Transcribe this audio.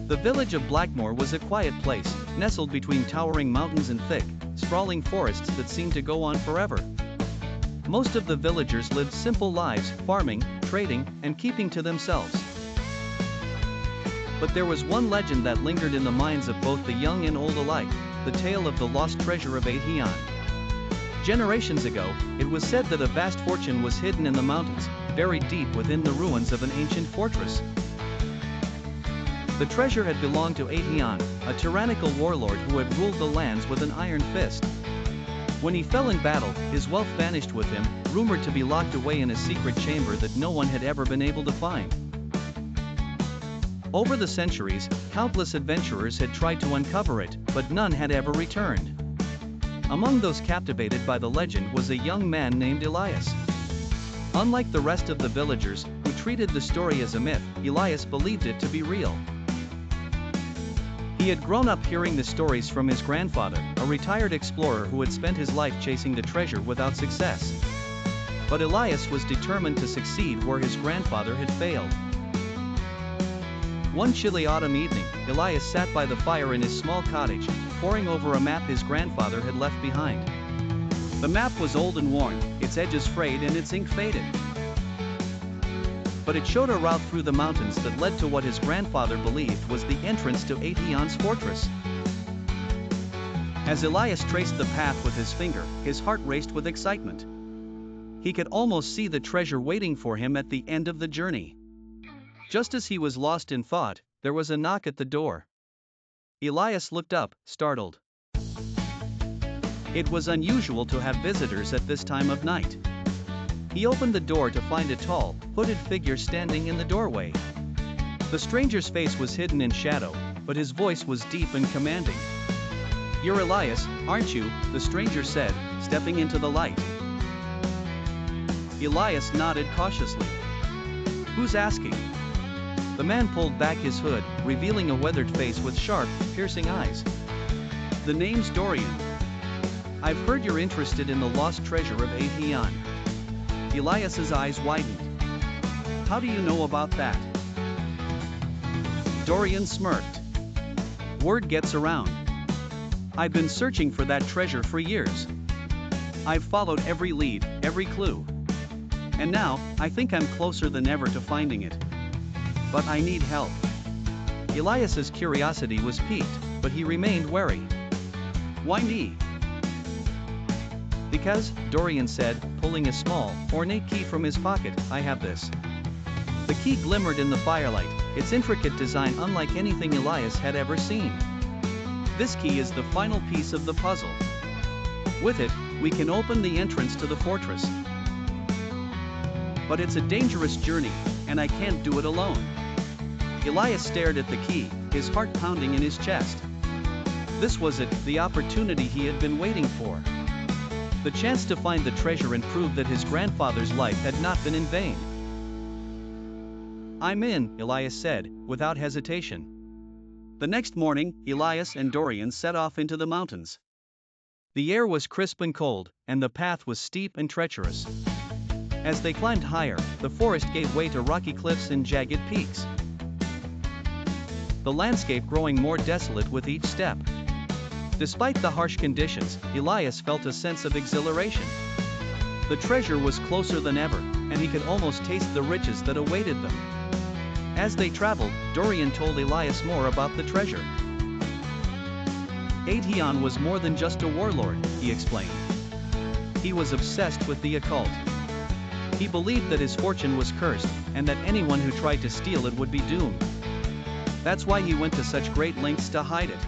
The village of Blackmore was a quiet place, nestled between towering mountains and thick, sprawling forests that seemed to go on forever. Most of the villagers lived simple lives, farming, trading, and keeping to themselves. But there was one legend that lingered in the minds of both the young and old alike, the tale of the lost treasure of Atheon. Generations ago, it was said that a vast fortune was hidden in the mountains, buried deep within the ruins of an ancient fortress. The treasure had belonged to Atheon, a tyrannical warlord who had ruled the lands with an iron fist. When he fell in battle, his wealth vanished with him, rumored to be locked away in a secret chamber that no one had ever been able to find. Over the centuries, countless adventurers had tried to uncover it, but none had ever returned. Among those captivated by the legend was a young man named Elias. Unlike the rest of the villagers, who treated the story as a myth, Elias believed it to be real. He had grown up hearing the stories from his grandfather, a retired explorer who had spent his life chasing the treasure without success. But Elias was determined to succeed where his grandfather had failed. One chilly autumn evening, Elias sat by the fire in his small cottage, poring over a map his grandfather had left behind. The map was old and worn, its edges frayed and its ink faded. But it showed a route through the mountains that led to what his grandfather believed was the entrance to Atheon's fortress. As Elias traced the path with his finger, his heart raced with excitement. He could almost see the treasure waiting for him at the end of the journey. Just as he was lost in thought, there was a knock at the door. Elias looked up, startled. It was unusual to have visitors at this time of night. He opened the door to find a tall, hooded figure standing in the doorway. The stranger's face was hidden in shadow, but his voice was deep and commanding. "You're Elias, aren't you?" the stranger said, stepping into the light. Elias nodded cautiously. "Who's asking?" The man pulled back his hood, revealing a weathered face with sharp, piercing eyes. "The name's Dorian. I've heard you're interested in the lost treasure of Atheon." Elias's eyes widened. "How do you know about that?" Dorian smirked. "Word gets around. I've been searching for that treasure for years. I've followed every lead, every clue. And now, I think I'm closer than ever to finding it. But I need help." Elias's curiosity was piqued, but he remained wary. "Why me?" "Because," Dorian said, pulling a small, ornate key from his pocket, "I have this." The key glimmered in the firelight, its intricate design unlike anything Elias had ever seen. "This key is the final piece of the puzzle. With it, we can open the entrance to the fortress. But it's a dangerous journey, and I can't do it alone." Elias stared at the key, his heart pounding in his chest. This was it, the opportunity he had been waiting for. The chance to find the treasure and prove that his grandfather's life had not been in vain. "I'm in," Elias said, without hesitation. The next morning, Elias and Dorian set off into the mountains. The air was crisp and cold, and the path was steep and treacherous. As they climbed higher, the forest gave way to rocky cliffs and jagged peaks, the landscape growing more desolate with each step. Despite the harsh conditions, Elias felt a sense of exhilaration. The treasure was closer than ever, and he could almost taste the riches that awaited them. As they traveled, Dorian told Elias more about the treasure. Atheon was more than just a warlord, he explained. He was obsessed with the occult. He believed that his fortune was cursed, and that anyone who tried to steal it would be doomed. That's why he went to such great lengths to hide it.